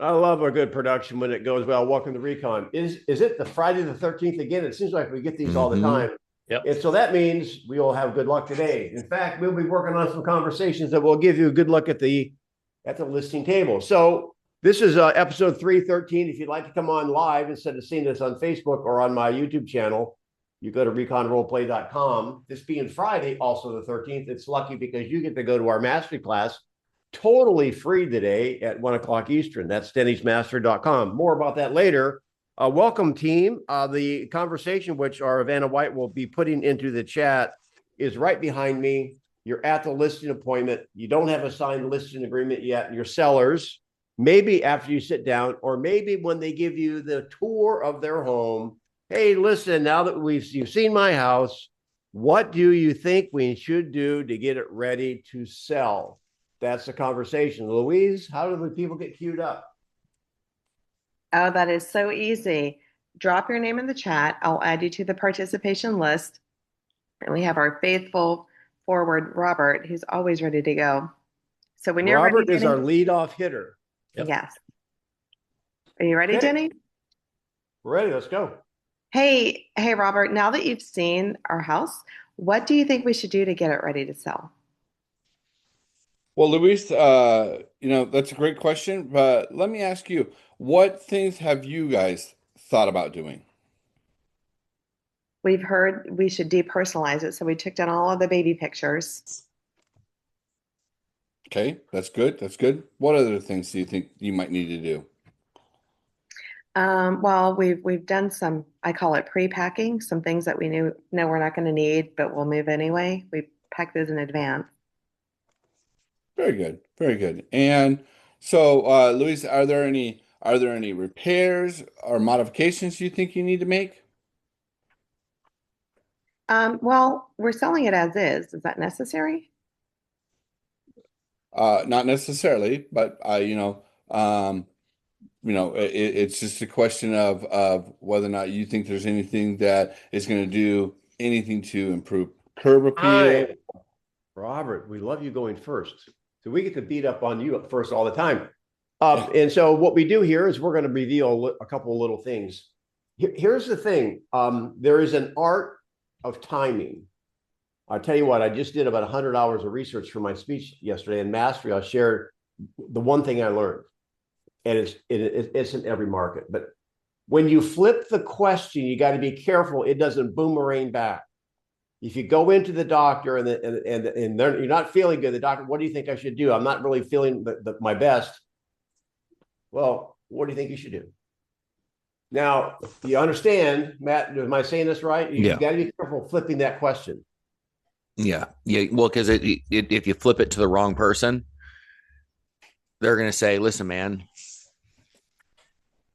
I love a good production when it goes well. Welcome to Recon. Is it the Friday the 13th again? It seems like we get these all the Mm-hmm. time. Yep. And so that means we will have good luck today. In fact, we'll be working on some conversations that will give you a good look at the listing table. So this is episode 313. If you'd like to come on live instead of seeing this on Facebook or on my YouTube channel, you go to reconroleplay.com. This being Friday, also the 13th, it's lucky because you get to go to our mastery class totally free today at 1 o'clock Eastern. That's dennysmaster.com. More about that later. Welcome, team. The conversation, which our Vanna White will be putting into the chat, is right behind me. You're at the listing appointment. You don't have a signed listing agreement yet. And your sellers, maybe after you sit down, or maybe when they give you the tour of their home, hey, listen, now that you've seen my house, what do you think we should do to get it ready to sell? That's the conversation. Louise, how do the people get queued up? Oh, that is so easy. Drop your name in the chat. I'll add you to the participation list. And we have our faithful forward, Robert, who's always ready to go. So when you're ready, Robert is our leadoff hitter. Yep. yes. Are you ready, Okay. Denny? We're ready. Let's go. Hey, Robert, now that you've seen our house, what do you think we should do to get it ready to sell? Well, Luis, that's a great question, but let me ask you, what things have you guys thought about doing? We've heard we should depersonalize it, so we took down all of the baby pictures. Okay, that's good. That's good. What other things do you think you might need to do? Well, we've done some, I call it pre-packing, some things that we know we're not going to need, but we'll move anyway. We pack those in advance. Very good. Very good. And so, Luis, are there any repairs or modifications you think you need to make? Well, we're selling it as is. Is that necessary? Not necessarily, but it's just a question of whether or not you think there's anything that is going to do anything to improve curb appeal. Hi, Robert, we love you going first. So we get to beat up on you up first all the time. And so what we do here is we're going to reveal a couple of little things. Here's the thing. There is an art of timing. I'll tell you what, I just did about 100 hours of research for my speech yesterday in Mastery. I'll share the one thing I learned, and it's in every market. But when you flip the question, you got to be careful it doesn't boomerang back. If you go into the doctor and you're not feeling good, the doctor, what do you think I should do? I'm not really feeling my best. Well, what do you think you should do? Now, you understand, Matt, am I saying this right? You got to be careful flipping that question. Yeah. Well, because if you flip it to the wrong person, they're going to say, listen, man,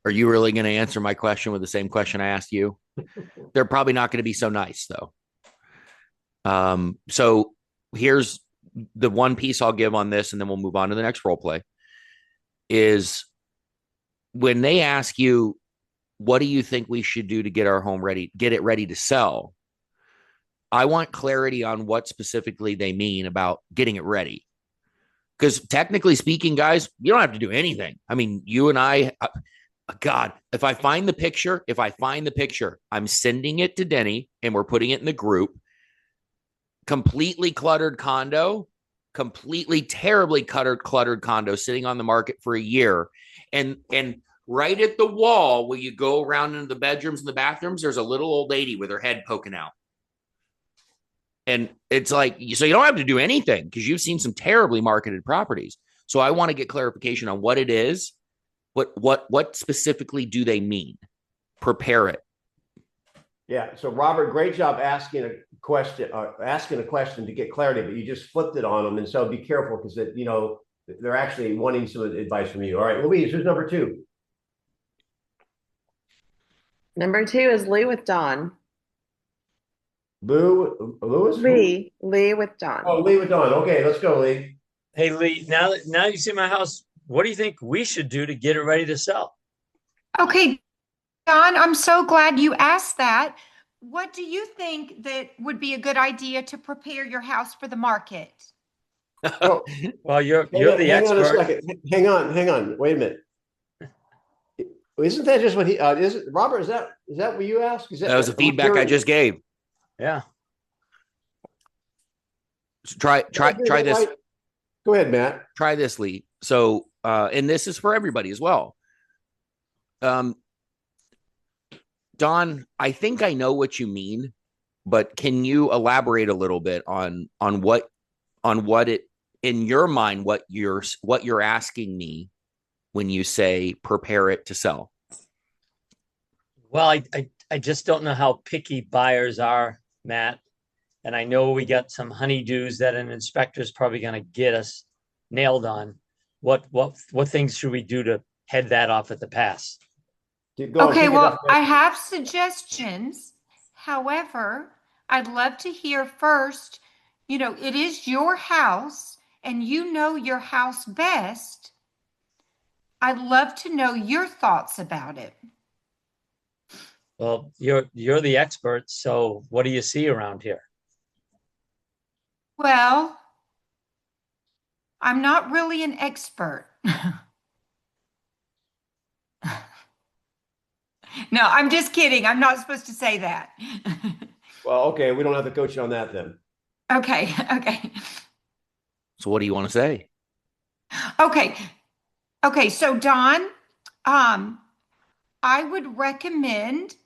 are you really going to answer my question with the same question I asked you? They're probably not going to be so nice, though. So here's the one piece I'll give on this, and then we'll move on to the next role play, is when they ask you, what do you think we should do to get our home ready, get it ready to sell? I want clarity on what specifically they mean about getting it ready. Because technically speaking, guys, you don't have to do anything. I mean, you and I, God, if I find the picture, I'm sending it to Denny and we're putting it in the group. Completely cluttered condo, completely terribly cluttered condo sitting on the market for a year. And right at the wall where you go around into the bedrooms and the bathrooms, there's a little old lady with her head poking out. And it's like, so you don't have to do anything because you've seen some terribly marketed properties. So I want to get clarification on what it is. What specifically do they mean? Prepare it. Yeah. So Robert, great job asking a question to get clarity, but you just flipped it on them. And so be careful because they're actually wanting some advice from you. All right, Louise, who's number two? Number two is Lee with Dawn. Lewis? Lee with Dawn. Oh, Lee with Dawn. Okay, let's go, Lee. Hey, Lee, now you see my house, what do you think we should do to get it ready to sell? Okay, Don, I'm so glad you asked that. What do you think that would be a good idea to prepare your house for the market? Oh, well, you're the hang expert. on a second. Hang on. Wait a minute. Isn't that just what he is it, Robert? Is that what you asked? Is That was the feedback I just gave. Yeah. So try this. Right? Go ahead, Matt. Try this, Lee. So, and this is for everybody as well. Don, I think I know what you mean, but can you elaborate a little bit on what it in your mind what you're asking me when you say prepare it to sell? Well, I just don't know how picky buyers are, Matt. And I know we got some honeydews that an inspector is probably going to get us nailed on. What things should we do to head that off at the pass? Okay, well, I have suggestions. However, I'd love to hear first, it is your house and you know your house best. I'd love to know your thoughts about it. Well, you're the expert, so what do you see around here? Well, I'm not really an expert. No, I'm just kidding. I'm not supposed to say that. Well, okay, we don't have to coach you on that then. Okay. So what do you want to say? Okay. So Don, I would recommend,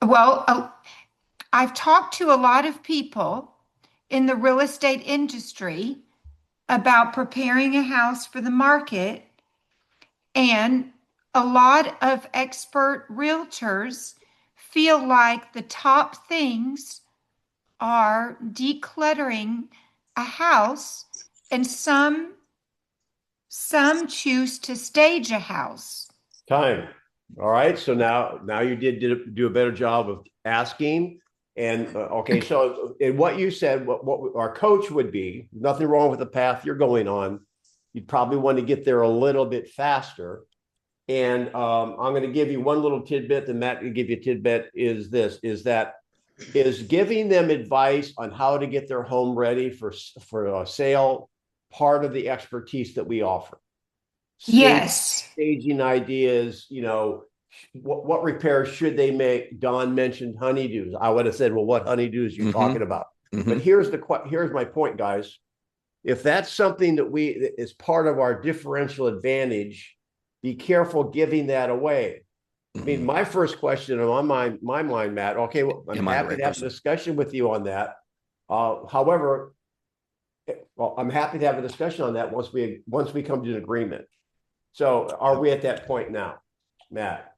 I've talked to a lot of people in the real estate industry about preparing a house for the market, and a lot of expert realtors feel like the top things are decluttering a house, and some choose to stage a house. Time. All right. So now you did do a better job of asking. And okay, so in what you said, what our coach would be, nothing wrong with the path you're going on. You'd probably want to get there a little bit faster. And I'm going to give you one little tidbit, and Matt will give you a tidbit, is giving them advice on how to get their home ready for a sale, part of the expertise that we offer. Yes. Staging ideas, what repairs should they make? Don mentioned honeydews. I would have said, well, what honeydews are you talking about? But here's my point, guys. If that's something that is part of our differential advantage, be careful giving that away. I mean, my first question on my mind, Matt, okay, well, I'm happy to have a discussion with you on that. However, I'm happy to have a discussion on that once we come to an agreement. So are we at that point now, Matt?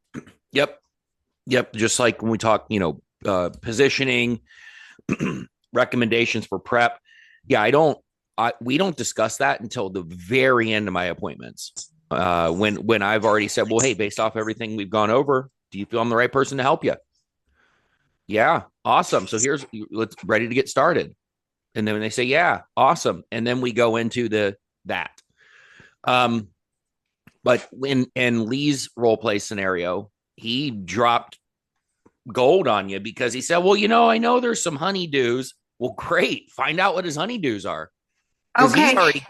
Yep. Just like when we talk, positioning, recommendations for prep. Yeah, we don't discuss that until the very end of my appointments. When I've already said, well, hey, based off everything we've gone over, do you feel I'm the right person to help you? Yeah. Awesome. So let's ready to get started. And then when they say, yeah, awesome. And then we go into that. But in Lee's role play scenario, he dropped gold on you because he said, well, I know there's some honeydews. Well, great. Find out what his honeydews are. Okay.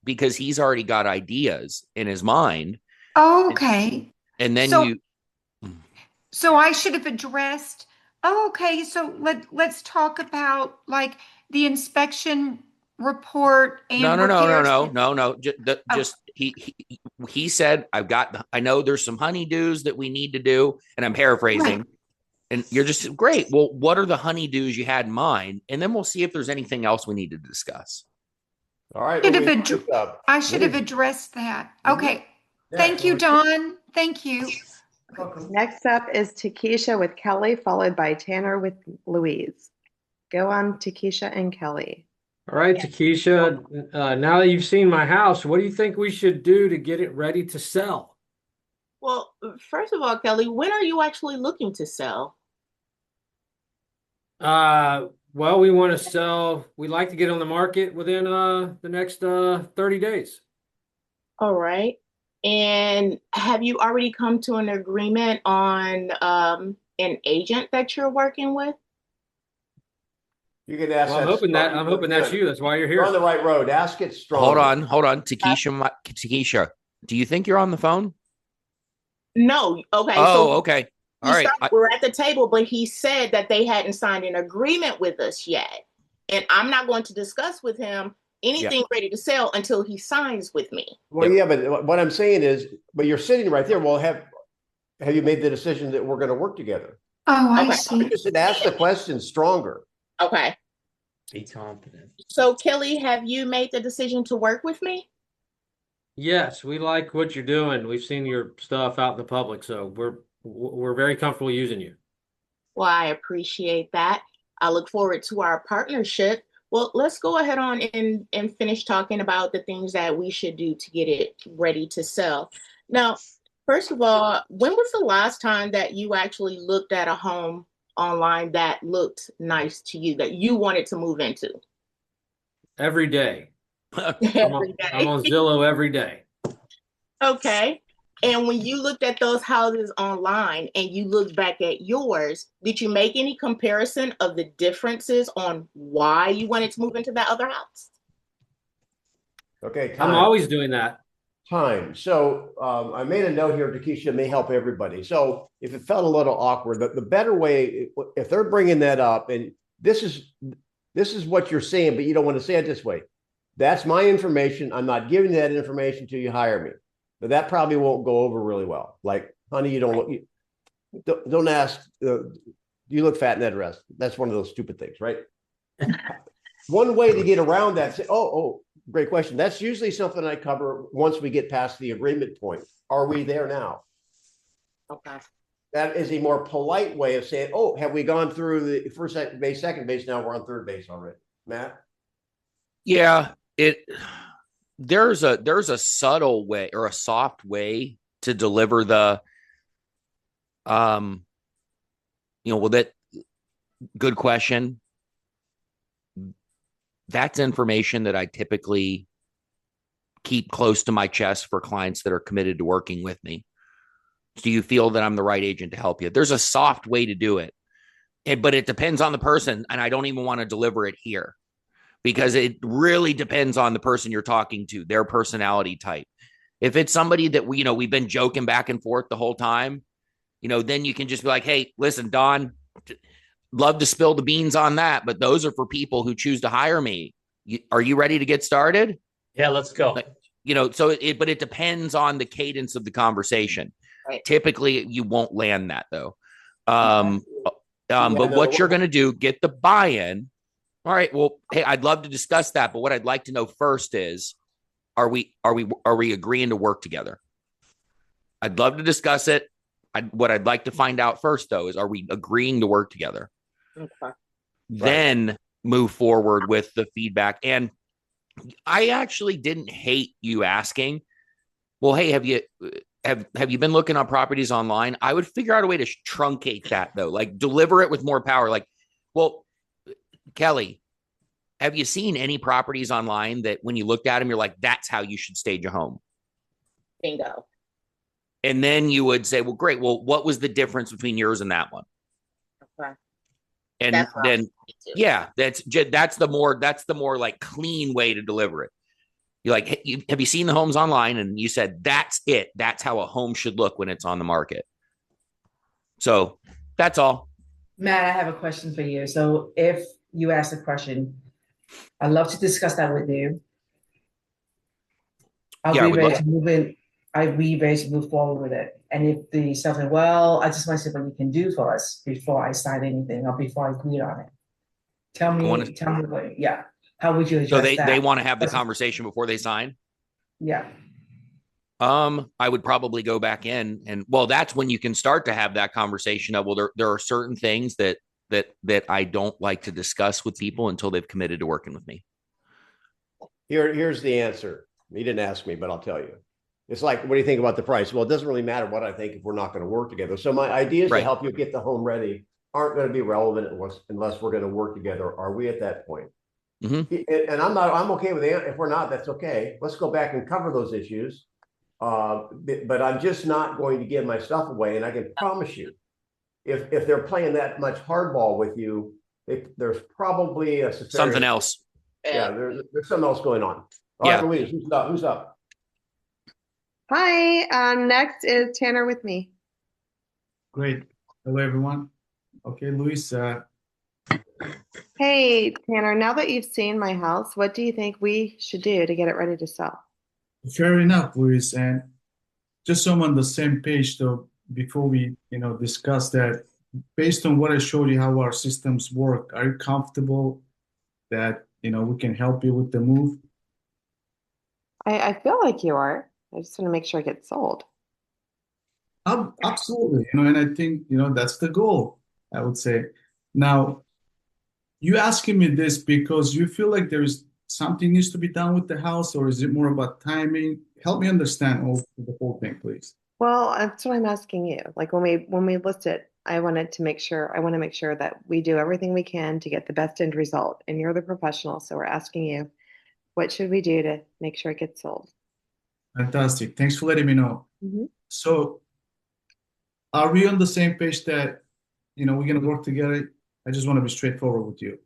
Because he's already got ideas in his mind. Okay. And then So I should have addressed, okay. So let's talk about like the inspection report and No. Just he said, I know there's some honeydews that we need to do, and I'm paraphrasing. Right. And you're just great. Well, what are the honeydews you had in mind? And then we'll see if there's anything else we need to discuss. All right. I should have addressed that. Okay. Yeah, thank you, Don. Thank you. Next up is Takesha with Kelly, followed by Tanner with Louise. Go on, Takesha and Kelly. All right, Takesha, now that you've seen my house, what do you think we should do to get it ready to sell? Well, first of all, Kelly, when are you actually looking to sell? Well, we want to sell. We'd like to get on the market within the next 30 days. All right. And have you already come to an agreement on an agent that you're working with? You can ask. Well, I'm hoping that's you. That's why you're here. You're on the right road. Ask it strong. Hold on. Takesha, do you think you're on the phone? No. Okay. Oh, So okay. he All right. started, we're at the table, but he said that they hadn't signed an agreement with us yet. And I'm not going to discuss with him anything ready to sell until he signs with me. Well, yeah, but what I'm saying is, but you're sitting right there. Well, have you made the decision that we're going to work together? Oh, I Okay. see. Just ask the question stronger. Okay. Be confident. So, Kelly, have you made the decision to work with me? Yes, we like what you're doing. We've seen your stuff out in the public, so we're very comfortable using you. Well, I appreciate that. I look forward to our partnership. Well, let's go ahead on and finish talking about the things that we should do to get it ready to sell. Now, first of all, when was the last time that you actually looked at a home online that looked nice to you, that you wanted to move into? Every day. Every I'm on day. Zillow every day. Okay. And when you looked at those houses online and you looked back at yours, did you make any comparison of the differences on why you wanted to move into that other house? Okay, I'm time. always doing that. Time. So I made a note here, Takesha, may help everybody. So if it felt a little awkward, the better way, if they're bringing that up, and this is what you're saying, but you don't want to say it this way. That's my information. I'm not giving that information till you hire me. But that probably won't go over really well. Like, honey, you don't look. Don't ask. You look fat in that dress. That's one of those stupid things, right? One way to get around that. Say, oh, great question. That's usually something I cover once we get past the agreement point. Are we there now? Okay. That is a more polite way of saying, oh, have we gone through the first base, second base? Now we're on third base already. Matt? Yeah, there's a subtle way or a soft way to deliver the well, that good question. That's information that I typically keep close to my chest for clients that are committed to working with me. Do you feel that I'm the right agent to help you? There's a soft way to do it, but it depends on the person, and I don't even want to deliver it here because it really depends on the person you're talking to, their personality type. If it's somebody that we've been joking back and forth the whole time, then you can just be like, hey, listen, Don, love to spill the beans on that, but those are for people who choose to hire me. Are you ready to get started? Yeah, let's go. But it depends on the cadence of the conversation. Right. Typically, you won't land that though. But what you're going to do, get the buy-in. All right. Well, hey, I'd love to discuss that, but what I'd like to know first is, are we agreeing to work together? I'd love to discuss it. What I'd like to find out first, though, is are we agreeing to work together? Okay. Then move forward with the feedback. And I actually didn't hate you asking, well, hey, have you been looking on properties online? I would figure out a way to truncate that, though, like deliver it with more power. Like, well, Kelly, have you seen any properties online that when you looked at them, you're like, that's how you should stage a home? Bingo. And then you would say, well, great. Well, what was the difference between yours and that one? Okay. And That's what then, yeah, that's the more like clean way to deliver it. You're like, hey, have you seen the homes online? And you said, that's it. That's how a home should look when it's on the market. So that's all. Matt, I have a question for you. So if you ask a question, I'd love to discuss that with you. I'd be ready to move forward with it. And if the something, well, I just want to see what you can do for us before I sign anything or before I agree on it. Tell me what, yeah. How would you address that? So they want to have the conversation before they sign? Yeah. I would probably go back in and, well, that's when you can start to have that conversation of, well, there are certain things that I don't like to discuss with people until they've committed to working with me. Here's the answer. You didn't ask me, but I'll tell you. It's like, what do you think about the price? Well, it doesn't really matter what I think if we're not going to work together. So my ideas to help you get the home ready aren't going to be relevant unless we're going to work together. Are we at that point? Mm-hmm. And I'm okay with that. If we're not, that's okay. Let's go back and cover those issues. But I'm just not going to give my stuff away. And I can promise you, if they're playing that much hardball with you, there's probably something else. Yeah, there's something else going on. All right, Louise, who's up? Hi, next is Tanner with me. Great. Hello, everyone. Okay, Luis, Hey, Tanner, now that you've seen my house, what do you think we should do to get it ready to sell? fair enough, Luis. And just so I'm on the same page, though, before we, discuss that, based on what I showed you how our systems work, are you comfortable that, we can help you with the move? I feel like you are. I just want to make sure it gets sold. Absolutely. And I think, that's the goal, I would say. Now, you asking me this because you feel like there's something needs to be done with the house, or is it more about timing? Help me understand the whole thing, please. Well, that's what I'm asking you. Like when we list it, I want to make sure that we do everything we can to get the best end result. And you're the professional, so we're asking you, what should we do to make sure it gets sold? Fantastic. Thanks for letting me know. Mhm. So, are we on the same page that, we're going to work together? I just want to be straightforward with you.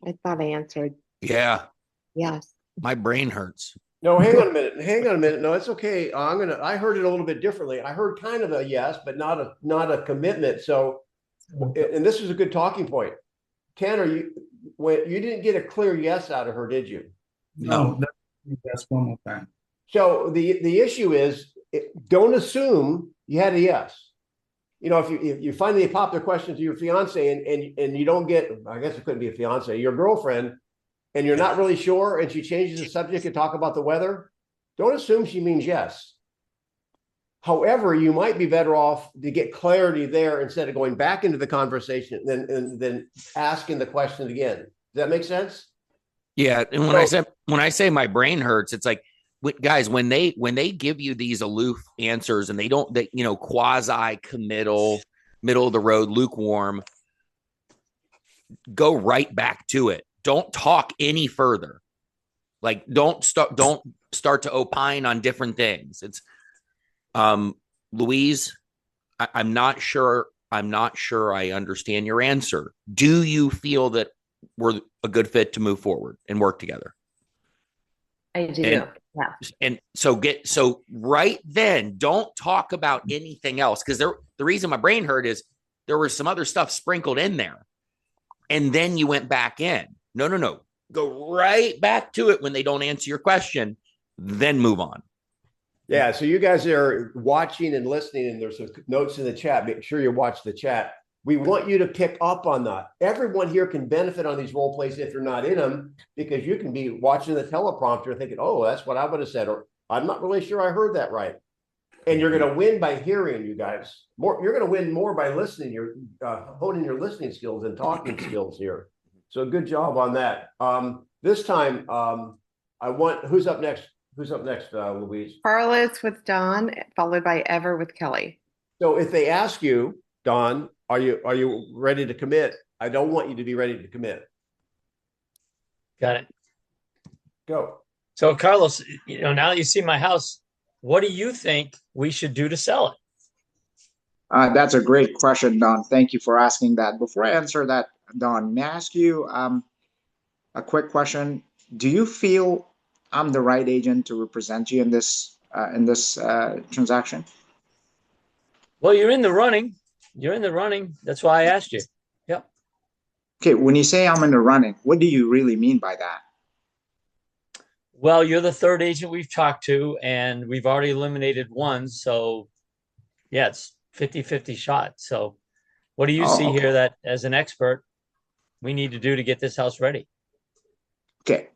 I thought I answered Yeah, yes. my brain hurts. No, hang on a minute. Hang on a minute. No, it's okay. I heard it a little bit differently. I heard kind of a yes, but not a commitment. So, and this is a good talking point. Tanner, you didn't get a clear yes out of her, did you? No, that's one more time. So the issue is, don't assume you had a yes. If you finally pop the question to your fiance and you don't get, I guess it couldn't be a fiance, your girlfriend, and you're not really sure, and she changes the subject and talk about the weather, don't assume she means yes. However, you might be better off to get clarity there instead of going back into the conversation and then asking the question again. Does that make sense? Yeah, and when I say my brain hurts, it's like, guys, when they give you these aloof answers and they don't, quasi committal, middle of the road, lukewarm, go right back to it. Don't talk any further. Like, don't start to opine on different things. It's Louise, I'm not sure I understand your answer. Do you feel that we're a good fit to move forward and work together? I do. Yeah. And so right then, don't talk about anything else, because the reason my brain hurt is there was some other stuff sprinkled in there, and then you went back in. No. Go right back to it when they don't answer your question, then move on. Yeah, so you guys are watching and listening, and there's some notes in the chat. Make sure you watch the chat. We want you to pick up on that. Everyone here can benefit on these role plays if you're not in them, because you can be watching the teleprompter thinking, oh, that's what I would have said, or I'm not really sure I heard that right. And you're going to win by hearing, you guys. You're going to win more by listening. You're honing your listening skills and talking skills here. So good job on that. This time, who's up next? Who's up next, Louise? Carlos with Don, followed by Ever with Kelly. So if they ask you, Don, are you ready to commit? I don't want you to be ready to commit. Got it. Go. So Carlos, now that you see my house, what do you think we should do to sell it? That's a great question, Don. Thank you for asking that. Before I answer that, Don, may I ask you a quick question? Do you feel I'm the right agent to represent you in this transaction? Well, you're in the running. You're in the running. That's why I asked you. Yep. Okay, when you say I'm in the running, what do you really mean by that? Well, you're the third agent we've talked to, and we've already eliminated one. So, yeah, it's 50-50 shot. So what do you see here that, as an expert, we need to do to get this house ready? Okay.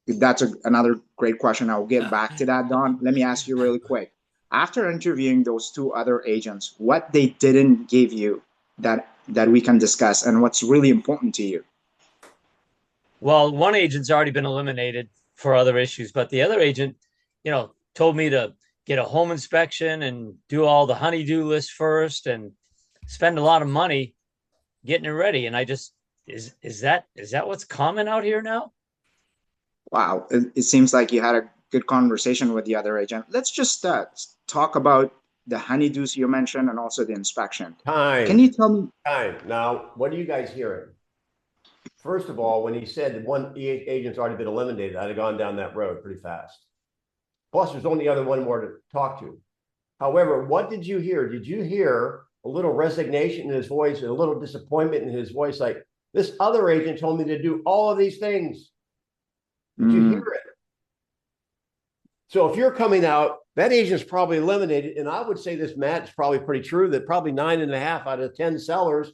That's another great question. I'll get back to that, Don. Let me ask you really quick. After interviewing those two other agents, what they didn't give you that we can discuss, and what's really important to you? Well, one agent's already been eliminated for other issues, but the other agent, told me to get a home inspection and do all the honey-do list first and spend a lot of money getting it ready. And I just, is that what's common out here now? Wow, it seems like you had a good conversation with the other agent. Let's just talk about the honeydews you mentioned and also the inspection. Time. Can you tell me? Time. Now, what are you guys hearing? First of all, when he said one agent's already been eliminated, I'd have gone down that road pretty fast. Plus, there's only other one more to talk to. However, what did you hear? Did you hear a little resignation in his voice and a little disappointment in his voice? Like, this other agent told me to do all of these things. Did you hear it? So if you're coming out, that agent's probably eliminated. And I would say this, Matt, is probably pretty true, that probably 9.5 out of 10 sellers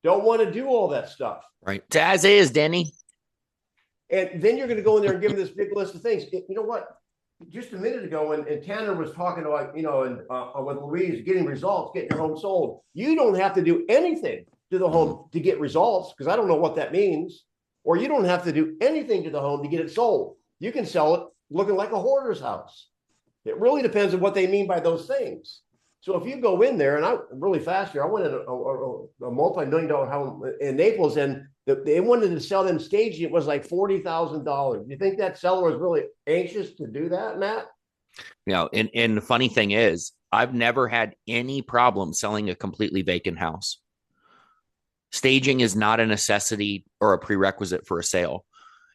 don't want to do all that stuff. Right. It's as is, Denny. And then you're going to go in there and give them this big list of things. You know what? Just a minute ago, and Tanner was talking about, with Louise, getting results, getting your home sold. You don't have to do anything to the home to get results, because I don't know what that means. Or you don't have to do anything to the home to get it sold. You can sell it looking like a hoarder's house. It really depends on what they mean by those things. So if you go in there, and I really fast here, I went in a multi-million-dollar home in Naples, and they wanted to sell them staging. It was like $40,000. You think that seller was really anxious to do that, Matt? And the funny thing is, I've never had any problem selling a completely vacant house. Staging is not a necessity or a prerequisite for a sale.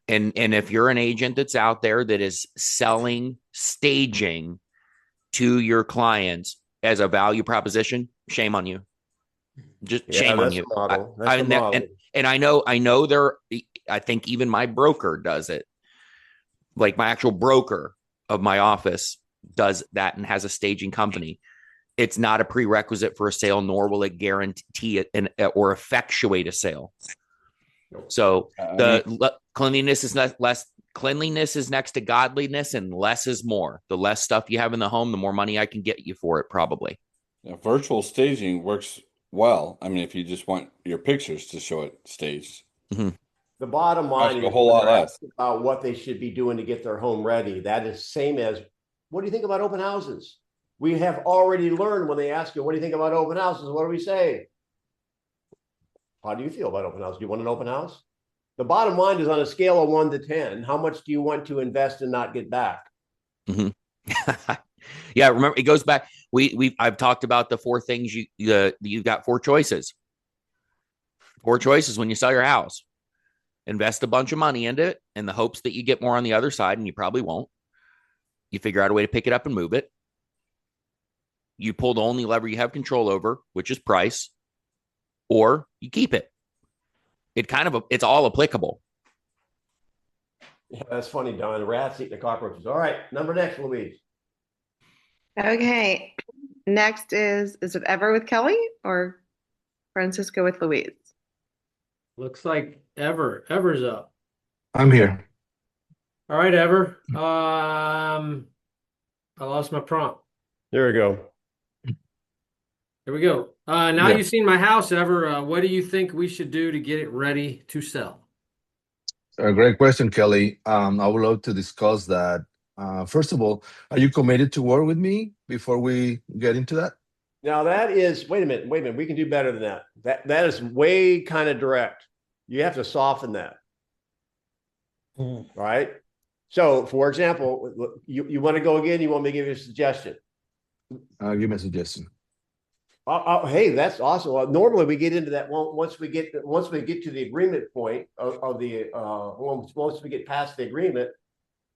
And if you're an agent that's out there that is selling staging to your clients as a value proposition, shame on you. Just shame on you. And I know I think even my broker does it. Like my actual broker of my office does that and has a staging company. It's not a prerequisite for a sale, nor will it guarantee it or effectuate a sale. So cleanliness is next to godliness, and less is more. The less stuff you have in the home, the more money I can get you for it, probably. Yeah, virtual staging works well. I mean, if you just want your pictures to show it staged. Mm-hmm. The bottom line is a whole lot less about what they should be doing to get their home ready. That is same as, what do you think about open houses? We have already learned when they ask you, what do you think about open houses? What do we say? How do you feel about open house? Do you want an open house? The bottom line is, on a scale of 1 to 10, how much do you want to invest and not get back? Mm-hmm. Yeah, remember, it goes back. I've talked about the 4 things you've got 4 choices. 4 choices when you sell your house. Invest a bunch of money into it in the hopes that you get more on the other side, and you probably won't. You figure out a way to pick it up and move it. You pull the only lever you have control over, which is price, or you keep it. It's all applicable. Yeah, that's funny, Don. The rats eating the cockroaches. All right, number next, Louise. Okay. Next is it Ever with Kelly or Francisco with Louise? Looks like Ever's up. I'm here. All right, Ever. I lost my prompt. There we go. Here we go. Now you've seen my house, Ever. What do you think we should do to get it ready to sell? A great question, Kelly. I would love to discuss that. First of all, are you committed to work with me before we get into that? Now that is, wait a minute. We can do better than that. That is way kind of direct. You have to soften that. All right. So, for example, you want to go again? You want me to give you a suggestion? Give me a suggestion. Hey, that's awesome. Well, normally we get into that once we get to the agreement point once we get past the agreement,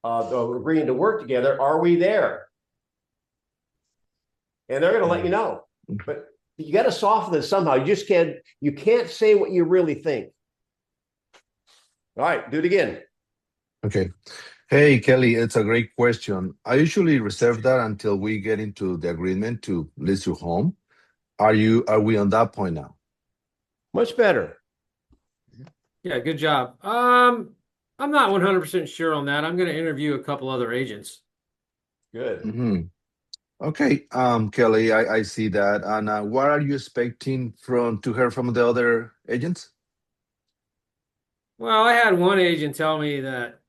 agreeing to work together. Are we there? And they're going to let you know, but you got to soften it somehow. You can't say what you really think. All right, do it again. Okay. Hey, Kelly, it's a great question. I usually reserve that until we get into the agreement to list your home. Are we on that point now? Much better. Yeah, good job. I'm not 100% sure on that. I'm going to interview a couple other agents. Good. Mm-hmm. Okay, Kelly, I see that. And what are you expecting to hear from the other agents? Well, I had one agent tell me that,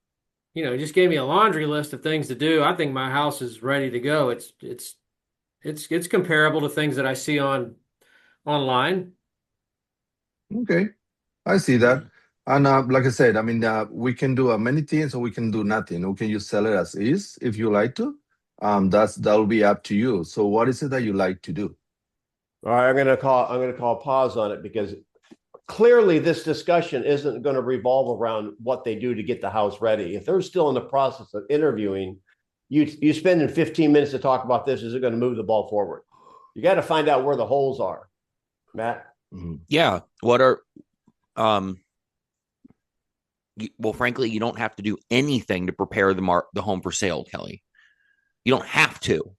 just gave me a laundry list of things to do. I think my house is ready to go. It's comparable to things that I see online. Okay, I see that. And like I said, I mean, we can do many things, or we can do nothing. We can just sell it as is if you like to. That'll be up to you. So what is it that you like to do? All right, I'm gonna call pause on it, because clearly this discussion isn't going to revolve around what they do to get the house ready. If they're still in the process of interviewing, you spending 15 minutes to talk about this isn't going to move the ball forward. You got to find out where the holes are, Matt. Yeah. What are, well, frankly, you don't have to do anything to prepare the home for sale, Kelly. You don't have to.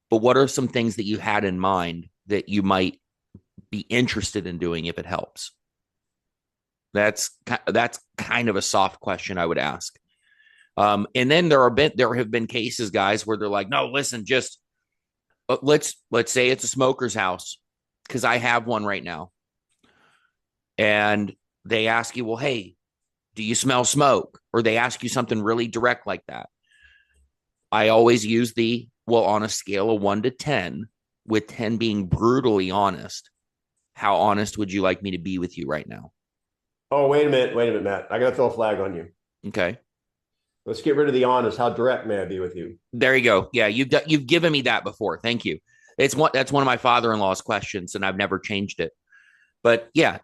But what are some things that you had in mind that you might be interested in doing if it helps? That's kind of a soft question I would ask. And then there have been cases, guys, where they're like, no, listen, just let's say it's a smoker's house, because I have one right now. And they ask you, well, hey, do you smell smoke? Or they ask you something really direct like that. I always use on a scale of 1 to 10, with 10 being brutally honest, how honest would you like me to be with you right now? Oh, wait a minute, Matt. I got to throw a flag on you. Okay. Let's get rid of the honest. How direct may I be with you? There you go. Yeah, you've given me that before. Thank you. That's one of my father-in-law's questions, and I've never changed it. But yeah,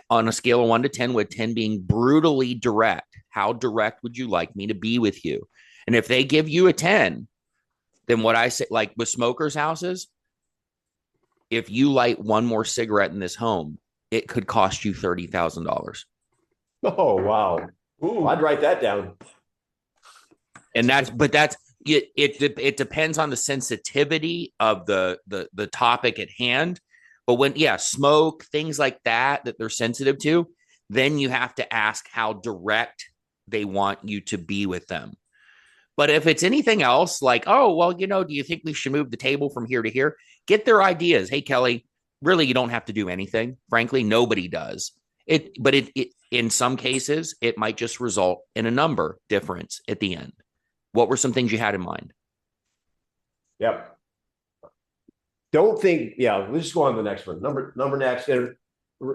on a scale of 1 to 10, with 10 being brutally direct, how direct would you like me to be with you? And if they give you a 10, then what I say, like with smokers' houses, if you light one more cigarette in this home, it could cost you $30,000. Oh, wow. Ooh, I'd write that down. And it depends on the sensitivity of the topic at hand. But when, smoke, things like that they're sensitive to, then you have to ask how direct they want you to be with them. But if it's anything else, like, oh, well, do you think we should move the table from here to here? Get their ideas. Hey, Kelly, really, you don't have to do anything. Frankly, nobody does. But in some cases, it might just result in a number difference at the end. What were some things you had in mind? Yep. Don't think, let's just go on to the next one. Number next. And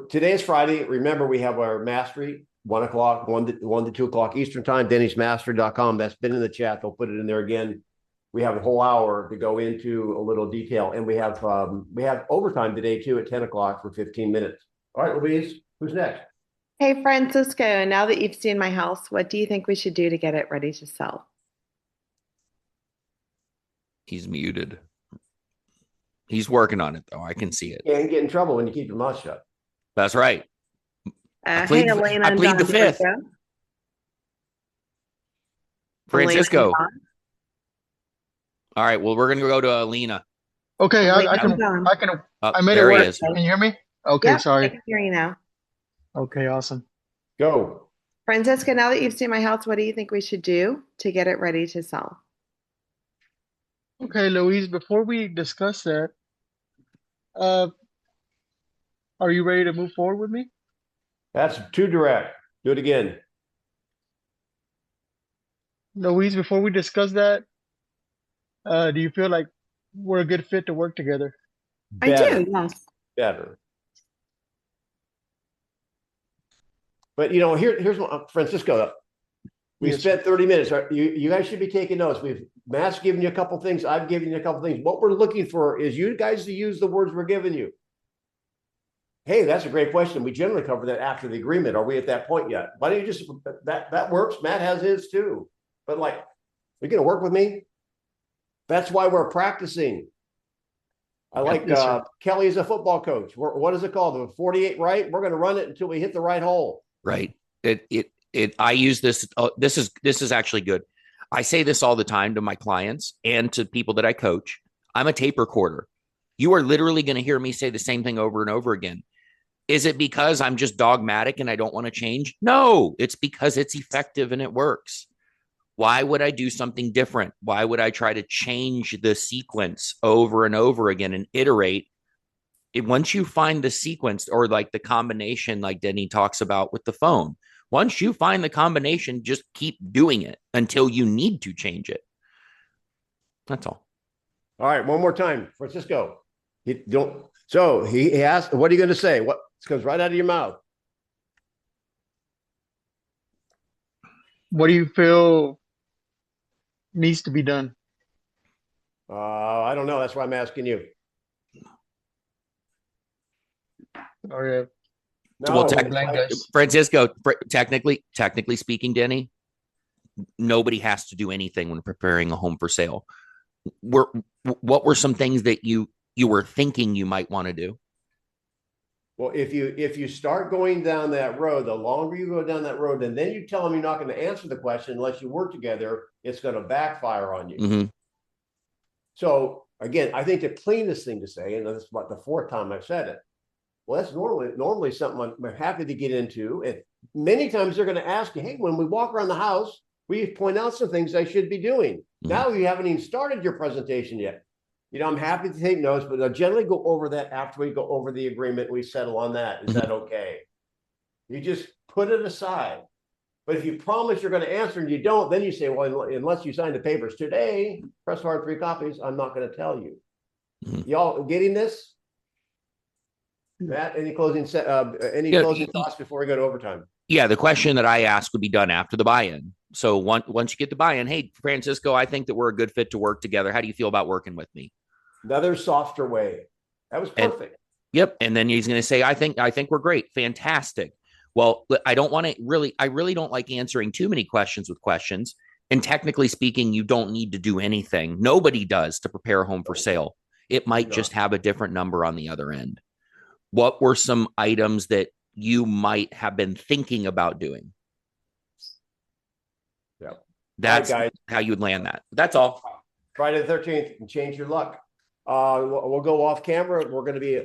today is Friday. Remember, we have our mastery, 1 o'clock, 1 to 2 o'clock Eastern time, Denny'sMastery.com. That's been in the chat. They'll put it in there again. We have a whole hour to go into a little detail. And we have overtime today too at 10 o'clock for 15 minutes. All right, Louise, who's next? Hey, Francisco, now that you've seen my house, what do you think we should do to get it ready to sell? He's muted. He's working on it, though. I can see it. You can't get in trouble when you keep your mouth shut. That's right. I Hey, Elena. I plead the fifth. Francisco. All right. Well, we're going to go to Alina. Okay. I made it work. Can you hear me? Okay. Yep, Sorry. I can hear you now. Okay. Awesome. Go. Francisco, now that you've seen my house, what do you think we should do to get it ready to sell? Okay, Louise, before we discuss that, are you ready to move forward with me? That's too direct. Do it again. Louise, before we discuss that, do you feel like we're a good fit to work together? Better. I do, yes. Better. But here's what, Francisco. We spent 30 minutes. You guys should be taking notes. Matt's given you a couple things. I've given you a couple things. What we're looking for is you guys to use the words we're giving you. Hey, that's a great question. We generally cover that after the agreement. Are we at that point yet? Why don't you just, that works. Matt has his too. But you're going to work with me? That's why we're practicing. I like Kelly is a football coach. What is it called? The 48 right? We're going to run it until we hit the right hole. Right. I use this. This is actually good. I say this all the time to my clients and to people that I coach. I'm a tape recorder. You are literally going to hear me say the same thing over and over again. Is it because I'm just dogmatic and I don't want to change? No, it's because it's effective and it works. Why would I do something different? Why would I try to change the sequence over and over again and iterate? Once you find the sequence or like the combination, like Denny talks about with the phone, once you find the combination, just keep doing it until you need to change it. That's all. All right, one more time, Francisco. So he asked, what are you going to say? What comes right out of your mouth? What do you feel needs to be done? I don't know. That's why I'm asking you. All right. No, well, Francisco, technically speaking, Denny, nobody has to do anything when preparing a home for sale. What were some things that you were thinking you might want to do? Well, if you start going down that road, the longer you go down that road, and then you tell them you're not going to answer the question unless you work together, it's going to backfire on you. Mm-hmm. So again, I think the cleanest thing to say, and this is about the fourth time I've said it. Well, that's normally something I'm happy to get into. And many times they're going to ask you, hey, when we walk around the house, we point out some things I should be doing. Mm-hmm. Now you haven't even started your presentation yet. I'm happy to take notes, but I'll generally go over that after we go over the agreement. We settle on that. Is that okay? You just put it aside. But if you promise you're going to answer and you don't, then you say, well, unless you sign the papers today, press hard 3 copies, I'm not going to tell you. Y'all getting this? Matt, any closing thoughts before we go to overtime? Yeah, the question that I asked would be done after the buy-in. So once you get the buy-in, hey, Francisco, I think that we're a good fit to work together. How do you feel about working with me? Another softer way. That was perfect. Yep. And then he's going to say, I think we're great. Fantastic. Well, I really don't like answering too many questions with questions. And technically speaking, you don't need to do anything. Nobody does to prepare a home for sale. It might just have a different number on the other end. What were some items that you might have been thinking about doing? Yeah. That's right, guys. How you would land that. That's all. Friday the 13th and change your luck. We'll go off camera. We're going to be